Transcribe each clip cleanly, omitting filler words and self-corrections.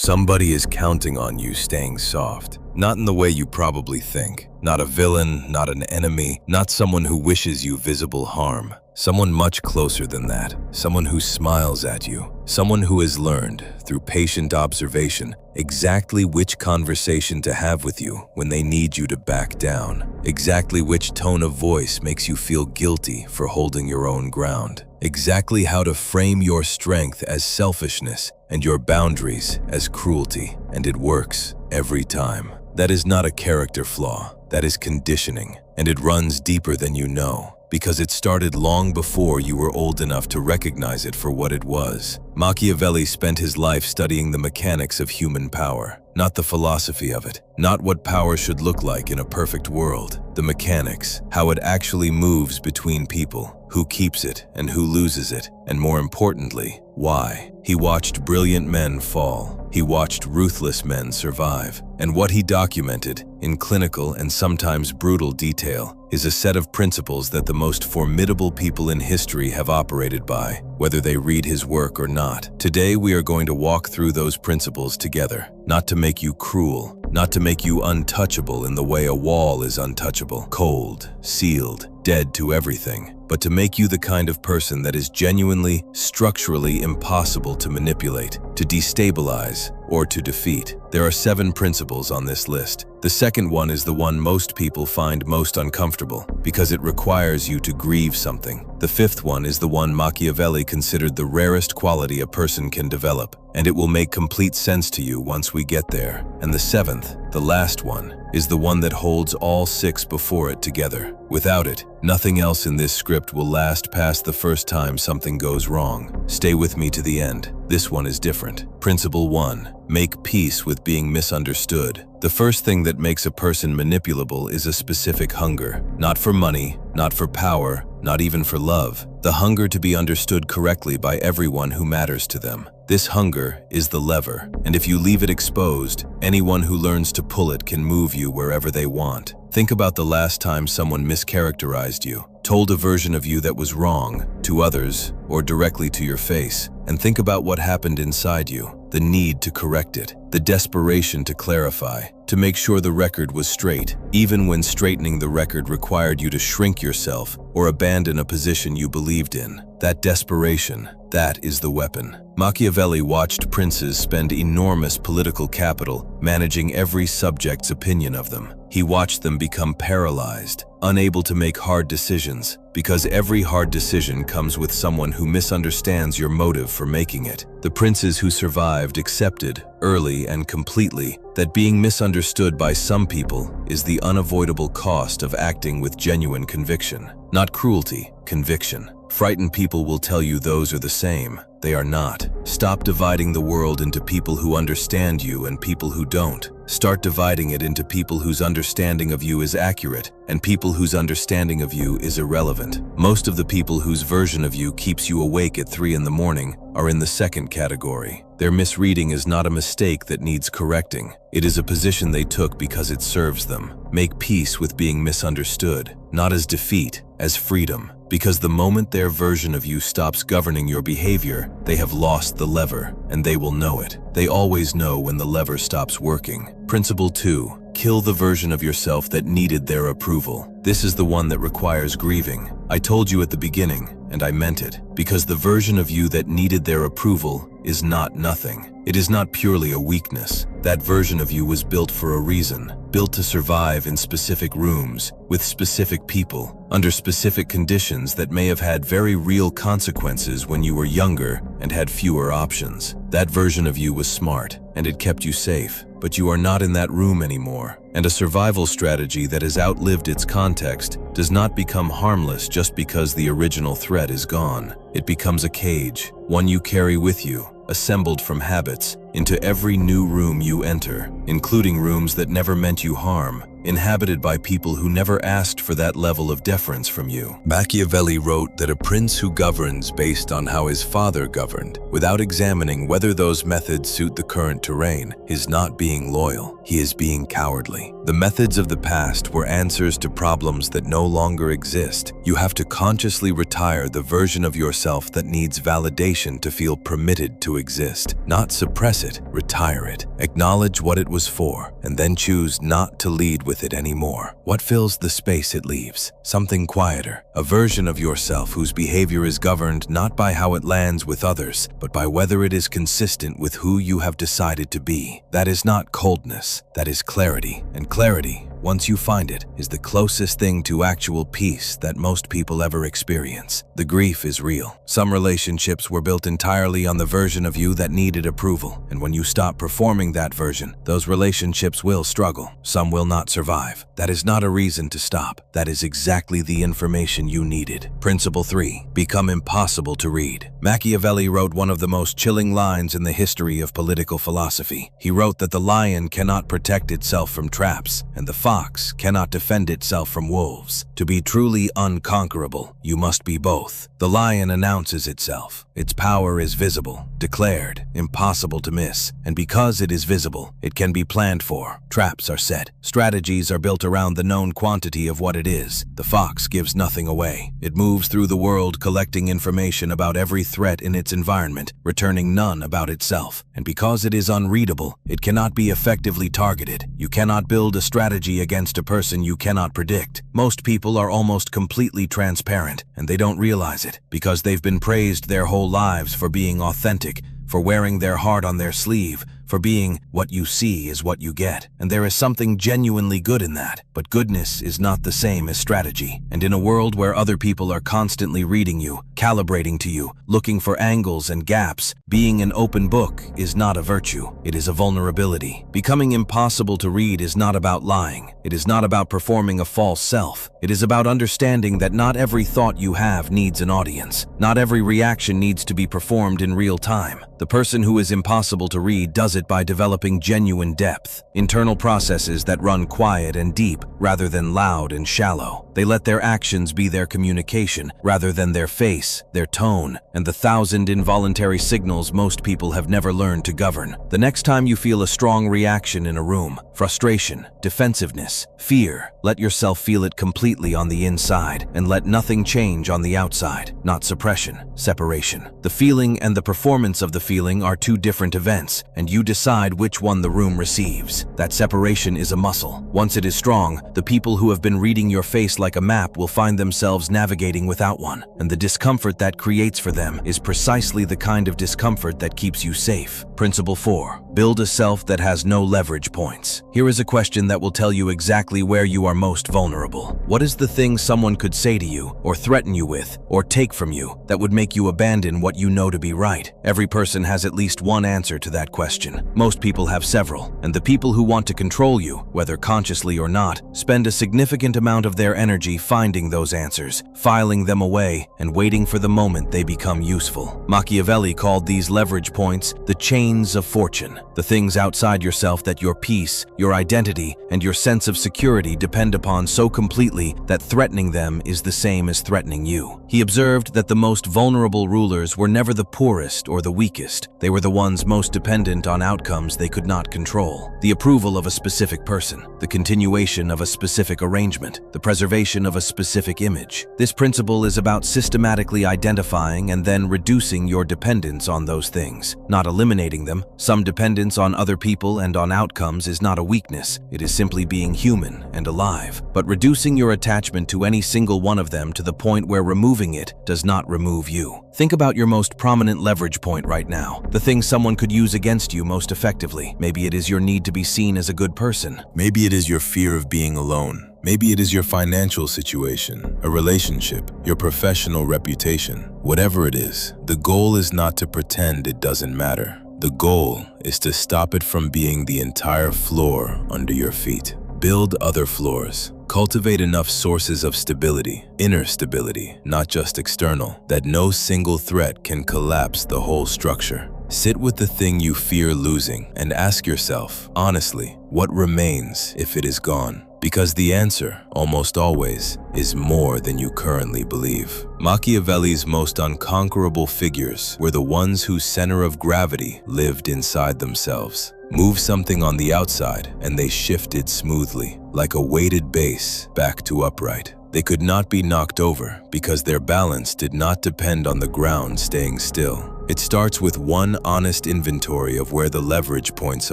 Somebody is counting on you staying soft. Not in the way you probably think. Not a villain, not an enemy, not someone who wishes you visible harm. Someone much closer than that. Someone who smiles at you. Someone who has learned, through patient observation, exactly which conversation to have with you when they need you to back down. Exactly which tone of voice makes you feel guilty for holding your own ground. Exactly how to frame your strength as selfishness and your boundaries as cruelty. And it works every time. That is not a character flaw. That is conditioning. And it runs deeper than you know, because it started long before you were old enough to recognize it for what it was. Machiavelli spent his life studying the mechanics of human power, not the philosophy of it, not what power should look like in a perfect world. The mechanics, how it actually moves between people, who keeps it and who loses it, and more importantly, why. He watched brilliant men fall. He watched ruthless men survive. And what he documented, in clinical and sometimes brutal detail, is a set of principles that the most formidable people in history have operated by, whether they read his work or not. Today we are going to walk through those principles together, not to make you cruel, not to make you untouchable in the way a wall is untouchable, cold, sealed, dead to everything, but to make you the kind of person that is genuinely, structurally impossible to manipulate, to destabilize, or to defeat. There are 7 principles on this list. The second one is the one most people find most uncomfortable because it requires you to grieve something. The 5th one is the one Machiavelli considered the rarest quality a person can develop, and it will make complete sense to you once we get there. And the 7th, the last one, is the one that holds all 6 before it together. Without it, nothing else in this script will last past the first time something goes wrong. Stay with me to the end. This one is different. Principle 1. Make peace with being misunderstood. The first thing that makes a person manipulable is a specific hunger. Not for money, not for power, not even for love. The hunger to be understood correctly by everyone who matters to them. This hunger is the lever, and if you leave it exposed, anyone who learns to pull it can move you wherever they want. Think about the last time someone mischaracterized you, told a version of you that was wrong to others or directly to your face, and think about what happened inside you, the need to correct it, the desperation to clarify, to make sure the record was straight, even when straightening the record required you to shrink yourself or abandon a position you believed in. That desperation, that is the weapon. Machiavelli watched princes spend enormous political capital managing every subject's opinion of them. He watched them become paralyzed, unable to make hard decisions, because every hard decision comes with someone who misunderstands your motive for making it. The princes who survived accepted, early and completely, that being misunderstood by some people is the unavoidable cost of acting with genuine conviction. Not cruelty, conviction. Frightened people will tell you those are the same. They are not. Stop dividing the world into people who understand you and people who don't. Start dividing it into people whose understanding of you is accurate and people whose understanding of you is irrelevant. Most of the people whose version of you keeps you awake at 3 in the morning are in the second category. Their misreading is not a mistake that needs correcting. It is a position they took because it serves them. Make peace with being misunderstood, not as defeat, as freedom. Because the moment their version of you stops governing your behavior, they have lost the lever, and they will know it. They always know when the lever stops working. Principle 2. Kill the version of yourself that needed their approval. This is the one that requires grieving. I told you at the beginning, and I meant it, because the version of you that needed their approval is not nothing. It is not purely a weakness. That version of you was built for a reason, built to survive in specific rooms, with specific people, under specific conditions that may have had very real consequences when you were younger and had fewer options. That version of you was smart, and it kept you safe. But you are not in that room anymore, and a survival strategy that has outlived its context does not become harmless just because the original threat is gone. It becomes a cage, one you carry with you, assembled from habits, into every new room you enter, including rooms that never meant you harm, inhabited by people who never asked for that level of deference from you. Machiavelli wrote that a prince who governs based on how his father governed, without examining whether those methods suit the current terrain, is not being loyal. He is being cowardly. The methods of the past were answers to problems that no longer exist. You have to consciously retire the version of yourself that needs validation to feel permitted to exist. Not suppress it, retire it. Acknowledge what it was for, and then choose not to lead with it anymore. What fills the space it leaves? Something quieter, a version of yourself whose behavior is governed not by how it lands with others, but by whether it is consistent with who you have decided to be. That is not coldness, that is clarity. And clarity, once you find it, is the closest thing to actual peace that most people ever experience. The grief is real. Some relationships were built entirely on the version of you that needed approval, and when you stop performing that version, those relationships will struggle. Some will not survive. That is not a reason to stop. That is exactly the information you needed. Principle 3. Become impossible to read. Machiavelli wrote one of the most chilling lines in the history of political philosophy. He wrote that the lion cannot protect itself from traps, and the fox cannot defend itself from wolves. To be truly unconquerable, you must be both. The lion announces itself. Its power is visible, declared, impossible to miss, and because it is visible, it can be planned for. Traps are set. Strategies are built around the known quantity of what it is. The fox gives nothing away. It moves through the world collecting information about every threat in its environment, returning none about itself. And because it is unreadable, it cannot be effectively targeted. You cannot build a strategy against a person you cannot predict. Most people are almost completely transparent, and they don't realize it, because they've been praised their whole lives for being authentic, for wearing their heart on their sleeve, for being what you see is what you get. And there is something genuinely good in that. But goodness is not the same as strategy. And in a world where other people are constantly reading you, calibrating to you, looking for angles and gaps, being an open book is not a virtue. It is a vulnerability. Becoming impossible to read is not about lying. It is not about performing a false self. It is about understanding that not every thought you have needs an audience. Not every reaction needs to be performed in real time. The person who is impossible to read does it by developing genuine depth, internal processes that run quiet and deep rather than loud and shallow. They let their actions be their communication rather than their face, their tone, and the 1,000 involuntary signals most people have never learned to govern. The next time you feel a strong reaction in a room, frustration, defensiveness, fear, let yourself feel it completely on the inside and let nothing change on the outside. Not suppression, separation. The feeling and the performance of the feeling are two different events, and you decide which one the room receives. That separation is a muscle. Once it is strong, the people who have been reading your face like a map will find themselves navigating without one, and the discomfort that creates for them is precisely the kind of discomfort that keeps you safe. Principle 4. Build a self that has no leverage points. Here is a question that will tell you exactly where you are most vulnerable. What is the thing someone could say to you, or threaten you with, or take from you, that would make you abandon what you know to be right? Every person has at least one answer to that question. Most people have several, and the people who want to control you, whether consciously or not, spend a significant amount of their energy finding those answers, filing them away, and waiting for the moment they become useful. Machiavelli called these leverage points the chains of fortune, the things outside yourself that your peace, your identity, and your sense of security depend upon so completely that threatening them is the same as threatening you. He observed that the most vulnerable rulers were never the poorest or the weakest. They were the ones most dependent on outcomes they could not control. The approval of a specific person, the continuation of a specific arrangement, the preservation of a specific image. This principle is about systematically identifying and then reducing your dependence on those things, not eliminating them. Some dependence on other people and on outcomes is not a weakness. It is simply being human and alive. But reducing your attachment to any single one of them to the point where removing it does not remove you. Think about your most prominent leverage point right now, the thing someone could use against you most effectively. Maybe it is your need to be seen as a good person. Maybe it is your fear of being alone. Maybe it is your financial situation, a relationship, your professional reputation. Whatever it is, the goal is not to pretend it doesn't matter. The goal is to stop it from being the entire floor under your feet. Build other floors. Cultivate enough sources of stability, inner stability, not just external, that no single threat can collapse the whole structure. Sit with the thing you fear losing and ask yourself, honestly, what remains if it is gone? Because the answer, almost always, is more than you currently believe. Machiavelli's most unconquerable figures were the ones whose center of gravity lived inside themselves. Move something on the outside, and they shifted smoothly, like a weighted base, back to upright. They could not be knocked over because their balance did not depend on the ground staying still. It starts with one honest inventory of where the leverage points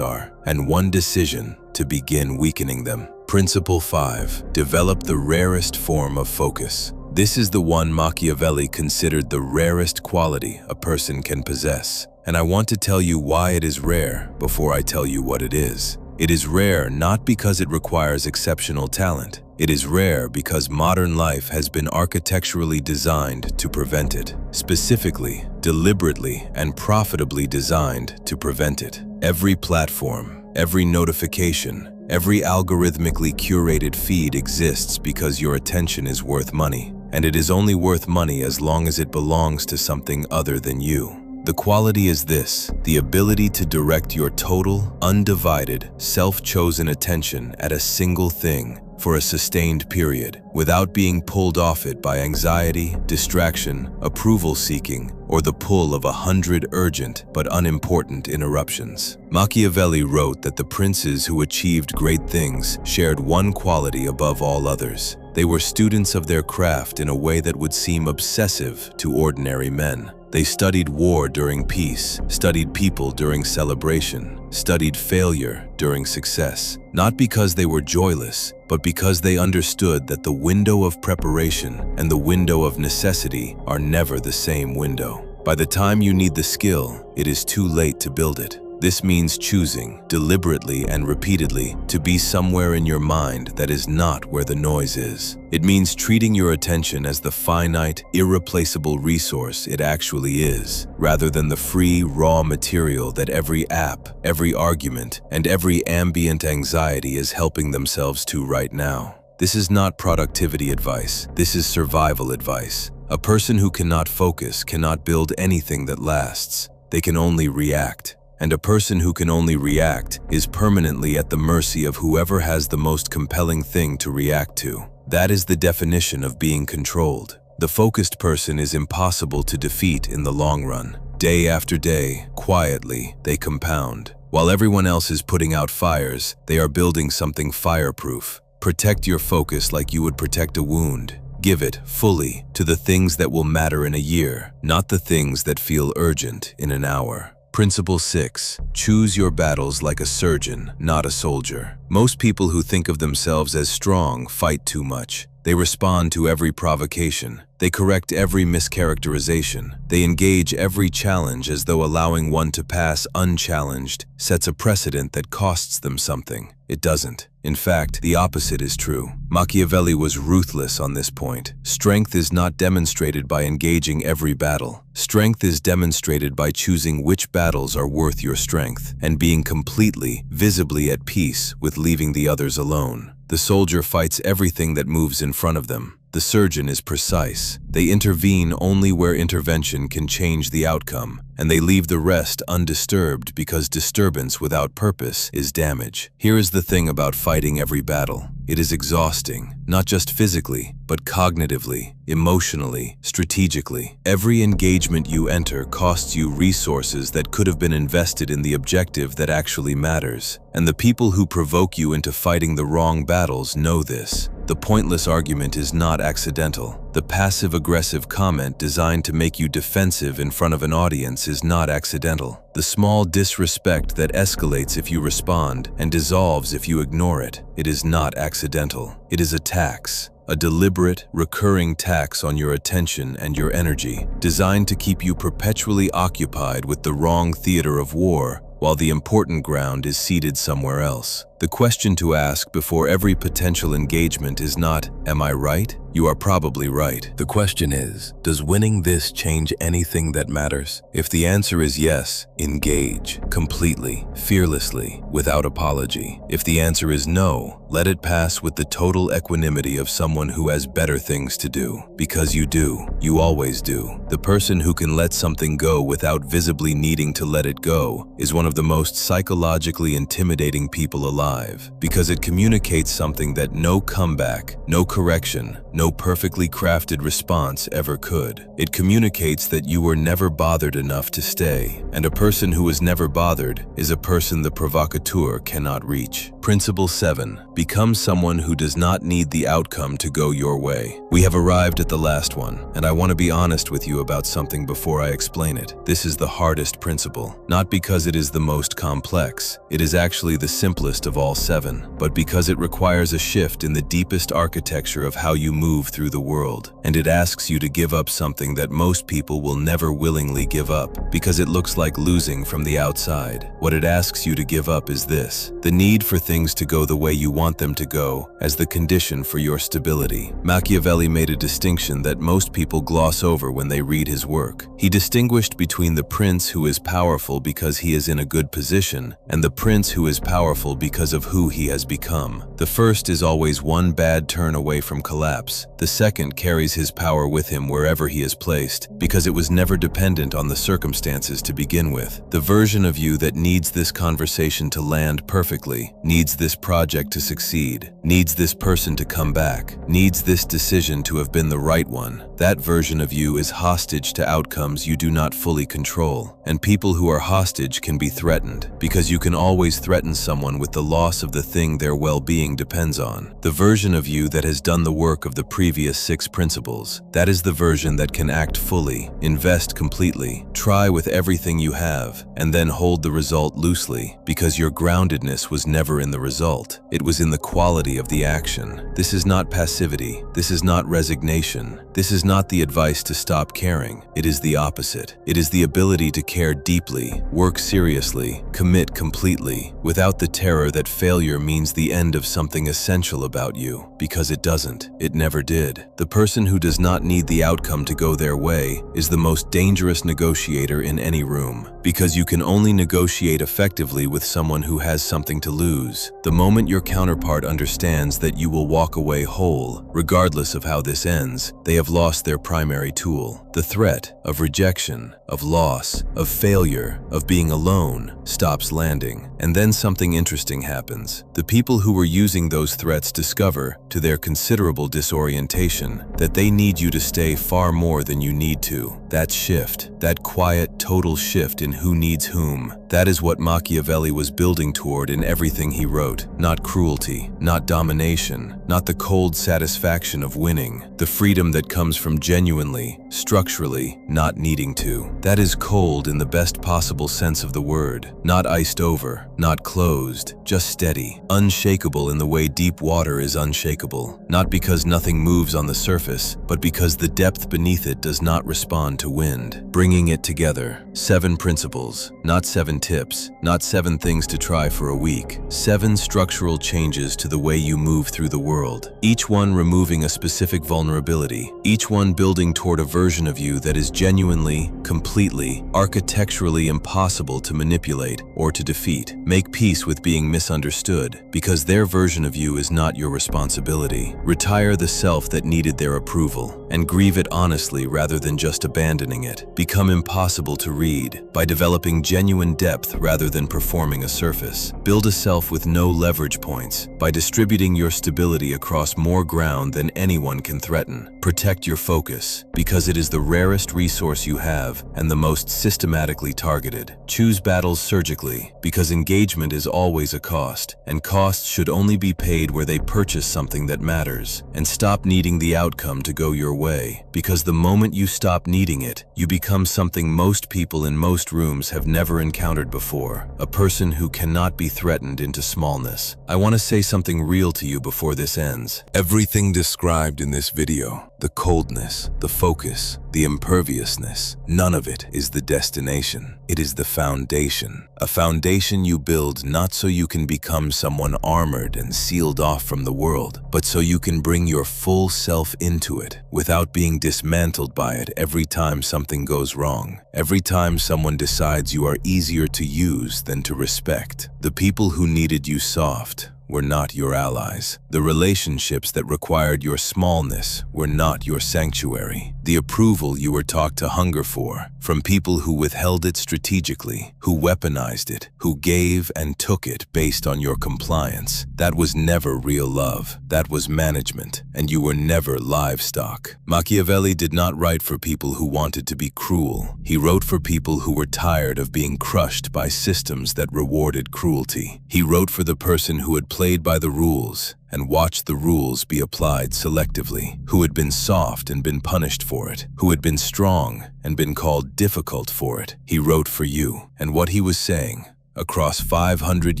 are, and one decision to begin weakening them. Principle 5. Develop the rarest form of focus. This is the one Machiavelli considered the rarest quality a person can possess. And I want to tell you why it is rare before I tell you what it is. It is rare not because it requires exceptional talent. It is rare because modern life has been architecturally designed to prevent it. Specifically, deliberately and profitably designed to prevent it. Every platform, every notification, every algorithmically curated feed exists because your attention is worth money. And it is only worth money as long as it belongs to something other than you. The quality is this: the ability to direct your total, undivided, self-chosen attention at a single thing for a sustained period, without being pulled off it by anxiety, distraction, approval-seeking, or the pull of 100 urgent but unimportant interruptions. Machiavelli wrote that the princes who achieved great things shared one quality above all others. They were students of their craft in a way that would seem obsessive to ordinary men. They studied war during peace, studied people during celebration, studied failure during success, not because they were joyless, but because they understood that the window of preparation and the window of necessity are never the same window. By the time you need the skill, it is too late to build it. This means choosing, deliberately and repeatedly, to be somewhere in your mind that is not where the noise is. It means treating your attention as the finite, irreplaceable resource it actually is, rather than the free, raw material that every app, every argument, and every ambient anxiety is helping themselves to right now. This is not productivity advice. This is survival advice. A person who cannot focus cannot build anything that lasts. They can only react. And a person who can only react is permanently at the mercy of whoever has the most compelling thing to react to. That is the definition of being controlled. The focused person is impossible to defeat in the long run. Day after day, quietly, they compound. While everyone else is putting out fires, they are building something fireproof. Protect your focus like you would protect a wound. Give it, fully, to the things that will matter in a year, not the things that feel urgent in an hour. Principle 6. Choose your battles like a surgeon, not a soldier. Most people who think of themselves as strong fight too much. They respond to every provocation. They correct every mischaracterization. They engage every challenge as though allowing one to pass unchallenged sets a precedent that costs them something. It doesn't. In fact, the opposite is true. Machiavelli was ruthless on this point. Strength is not demonstrated by engaging every battle. Strength is demonstrated by choosing which battles are worth your strength and being completely, visibly at peace with leaving the others alone. The soldier fights everything that moves in front of them. The surgeon is precise. They intervene only where intervention can change the outcome, and they leave the rest undisturbed because disturbance without purpose is damage. Here is the thing about fighting every battle. It is exhausting, not just physically, but cognitively, emotionally, strategically. Every engagement you enter costs you resources that could have been invested in the objective that actually matters. And the people who provoke you into fighting the wrong battles know this. The pointless argument is not accidental. The passive-aggressive comment designed to make you defensive in front of an audience is not accidental. The small disrespect that escalates if you respond and dissolves if you ignore it, it is not accidental. It is a tax. A deliberate, recurring tax on your attention and your energy, designed to keep you perpetually occupied with the wrong theater of war, while the important ground is seated somewhere else. The question to ask before every potential engagement is not, "Am I right?" You are probably right. The question is, does winning this change anything that matters? If the answer is yes, engage, completely, fearlessly, without apology. If the answer is no, let it pass with the total equanimity of someone who has better things to do. Because you do. You always do. The person who can let something go without visibly needing to let it go is one of the most psychologically intimidating people alive. alive, because it communicates something that no comeback, no correction, no perfectly crafted response ever could. It communicates that you were never bothered enough to stay, and a person who is never bothered is a person the provocateur cannot reach. Principle 7. Become someone who does not need the outcome to go your way. We have arrived at the last one, and I want to be honest with you about something before I explain it. This is the hardest principle, not because it is the most complex. It is actually the simplest of all 7, but because it requires a shift in the deepest architecture of how you move through the world, and it asks you to give up something that most people will never willingly give up, because it looks like losing from the outside. What it asks you to give up is this: the need for things to go the way you want them to go as the condition for your stability. Machiavelli made a distinction that most people gloss over when they read his work. He distinguished between the prince who is powerful because he is in a good position and the prince who is powerful because of who he has become. The first is always one bad turn away from collapse. The second carries his power with him wherever he is placed, because it was never dependent on the circumstances to begin with. The version of you that needs this conversation to land perfectly, needs this project to succeed, needs this person to come back, needs this decision to have been the right one, that version of you is hostage to outcomes you do not fully control. And people who are hostage can be threatened, because you can always threaten someone with the loss of the thing their well-being depends on. The version of you that has done the work of the previous 6 principles, that is the version that can act fully, invest completely, try with everything you have, and then hold the result loosely, because your groundedness was never in the result. It was in the quality of the action. This is not passivity. This is not resignation. This is not the advice to stop caring. It is the opposite. It is the ability to care deeply, work seriously, commit completely, without the terror that failure means the end of something essential about you, because it doesn't. It never did. The person who does not need the outcome to go their way is the most dangerous negotiator in any room, because you can only negotiate effectively with someone who has something to lose. The moment your counterpart understands that you will walk away whole, regardless of how this ends, they have lost their primary tool. The threat of rejection, of loss, of failure, of being alone stops landing. And then something interesting happens. The people who were using those threats discover, to their considerable disorientation, that they need you to stay far more than you need to. That shift, that quiet, total shift in who needs whom, that is what Machiavelli was building toward in everything he wrote. Not cruelty, not domination, not the cold satisfaction of winning, the freedom that comes from genuinely, structurally, not needing to. That is cold in the best possible sense of the word. Not iced over, not closed, just steady, unshakable in the way deep water is unshakable. Not because nothing moves on the surface, but because the depth beneath it does not respond to wind. Bringing it together. 7 principles, not 7 tips, not 7 things to try for a week. 7 structural changes to the way you move through the world. Each one removing a specific vulnerability. Each one building toward a version of you that is genuinely, completely, architecturally impossible to manipulate or to defeat. Make peace with being misunderstood, because their version of you is not your responsibility. Retire the self that needed their approval, and grieve it honestly rather than just abandoning it. Become impossible to read by developing genuine depth rather than performing a surface. Build a self with no leverage points by distributing your stability across more ground than anyone can threaten. Protect your focus, because it is the rarest resource you have and the most systematically targeted. Choose battles surgically, because engagement is always a cost, and costs should only be paid where they purchase something that matters. And stop needing the outcome to go your way, because the moment you stop needing it, you become something most people in most rooms have never encountered before, a person who cannot be threatened into smallness. I want to say something real to you before this ends. Everything described in this video, the coldness, the focus, the imperviousness, none of it is the destination. It is the foundation. A foundation you build not so you can become someone armored and sealed off from the world, but so you can bring your full self into it without being dismantled by it every time something goes wrong, every time someone decides you are easier to use than to respect. The people who needed you soft were not your allies. The relationships that required your smallness were not your sanctuary. the approval you were taught to hunger for, from people who withheld it strategically, who weaponized it, who gave and took it based on your compliance. That was never real love. That was management, and you were never livestock. Machiavelli did not write for people who wanted to be cruel. He wrote for people who were tired of being crushed by systems that rewarded cruelty. He wrote for the person who had played by the rules and watched the rules be applied selectively, who had been soft and been punished for it, who had been strong and been called difficult for it. He wrote for you, and what he was saying, across 500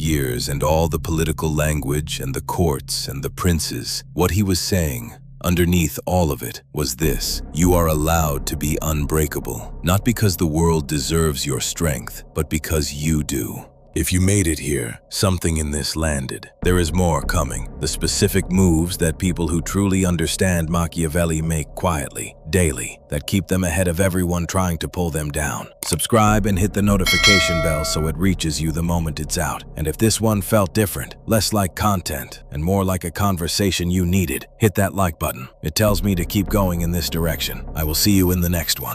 years and all the political language and the courts and the princes, what he was saying, underneath all of it, was this: you are allowed to be unbreakable, not because the world deserves your strength, but because you do. If you made it here, something in this landed. There is more coming. The specific moves that people who truly understand Machiavelli make quietly, daily, that keep them ahead of everyone trying to pull them down. Subscribe and hit the notification bell so it reaches you the moment it's out. And if this one felt different, less like content and more like a conversation you needed, hit that like button. It tells me to keep going in this direction. I will see you in the next one.